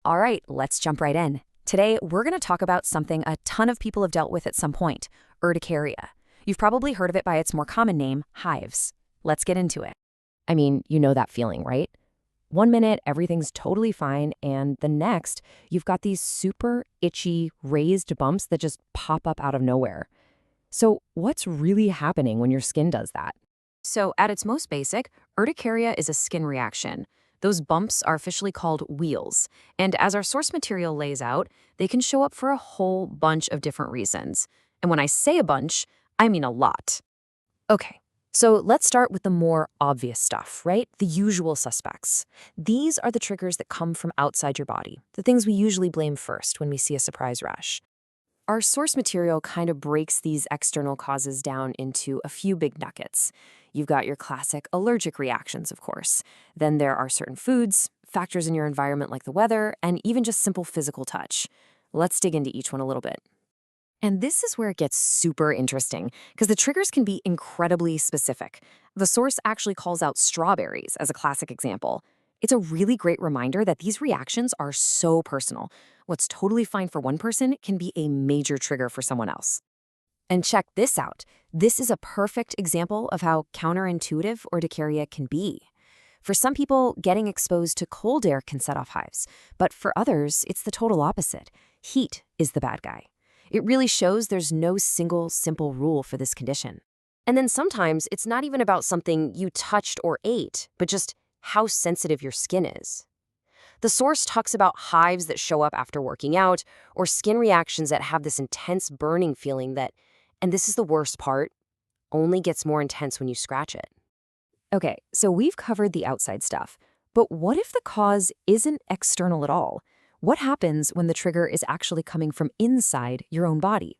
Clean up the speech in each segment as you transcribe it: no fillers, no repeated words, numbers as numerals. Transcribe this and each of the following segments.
All right, let's jump right in. Today, we're going to talk about something a ton of people have dealt with at some point, urticaria. You've probably heard of it by its more common name, hives. Let's get into it. I mean, you know that feeling, right? One minute, everything's totally fine, and the next, you've got these super itchy, raised bumps that just pop up out of nowhere. So, what's really happening when your skin does that? So, at its most basic, urticaria is a skin reaction. Those bumps are officially called wheals, and as our source material lays out, they can show up for a whole bunch of different reasons. And when I say a bunch, I mean a lot. Okay, so let's start with the more obvious stuff, right? The usual suspects. These are the triggers that come from outside your body, the things we usually blame first when we see a surprise rash. Our source material kind of breaks these external causes down into a few big nuggets. You've got your classic allergic reactions, of course. Then there are certain foods, factors in your environment like the weather, and even just simple physical touch. Let's dig into each one a little bit. And this is where it gets super interesting, because the triggers can be incredibly specific. The source actually calls out strawberries as a classic example. It's a really great reminder that these reactions are so personal. What's totally fine for one person can be a major trigger for someone else. And check this out. This is a perfect example of how counterintuitive urticaria can be. For some people, getting exposed to cold air can set off hives, but for others, it's the total opposite. Heat is the bad guy. It really shows there's no single, simple rule for this condition. And then sometimes it's not even about something you touched or ate, but just how sensitive your skin is. The source talks about hives that show up after working out, or skin reactions that have this intense burning feeling that, and this is the worst part, only gets more intense when you scratch it. Okay, so we've covered the outside stuff, but what if the cause isn't external at all? What happens when the trigger is actually coming from inside your own body?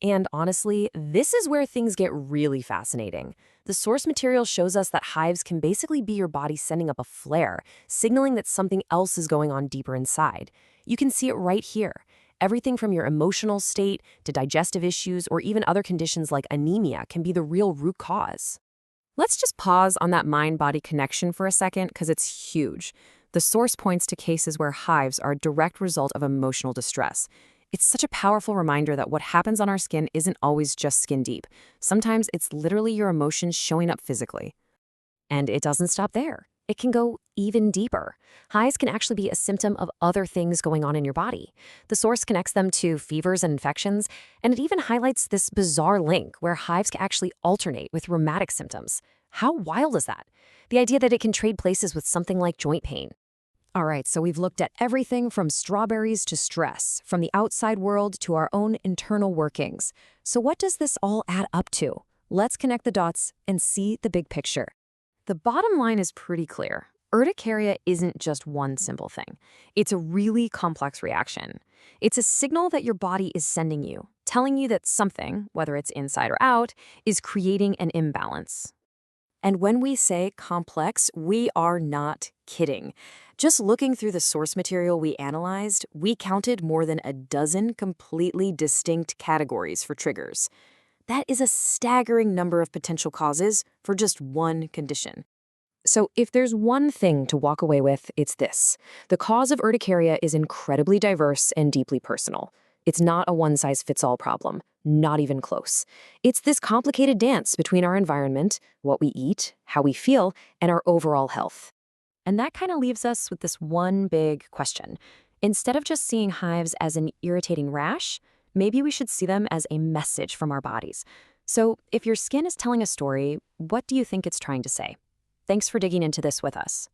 And honestly, this is where things get really fascinating. The source material shows us that hives can basically be your body sending up a flare, signaling that something else is going on deeper inside. You can see it right here. Everything from your emotional state to digestive issues or even other conditions like anemia can be the real root cause. Let's just pause on that mind-body connection for a second because it's huge. The source points to cases where hives are a direct result of emotional distress. It's such a powerful reminder that what happens on our skin isn't always just skin deep. Sometimes it's literally your emotions showing up physically. And it doesn't stop there. It can go even deeper. Hives can actually be a symptom of other things going on in your body. The source connects them to fevers and infections, and it even highlights this bizarre link where hives can actually alternate with rheumatic symptoms. How wild is that? The idea that it can trade places with something like joint pain. All right, so we've looked at everything from strawberries to stress, from the outside world to our own internal workings. So what does this all add up to? Let's connect the dots and see the big picture. The bottom line is pretty clear. Urticaria isn't just one simple thing. It's a really complex reaction. It's a signal that your body is sending you, telling you that something, whether it's inside or out, is creating an imbalance. And when we say complex, we are not kidding. Just looking through the source material we analyzed, we counted more than a dozen completely distinct categories for triggers. That is a staggering number of potential causes for just one condition. So if there's one thing to walk away with, it's this. The cause of urticaria is incredibly diverse and deeply personal. It's not a one-size-fits-all problem, not even close. It's this complicated dance between our environment, what we eat, how we feel, and our overall health. And that kind of leaves us with this one big question. Instead of just seeing hives as an irritating rash, maybe we should see them as a message from our bodies. So if your skin is telling a story, what do you think it's trying to say? Thanks for digging into this with us.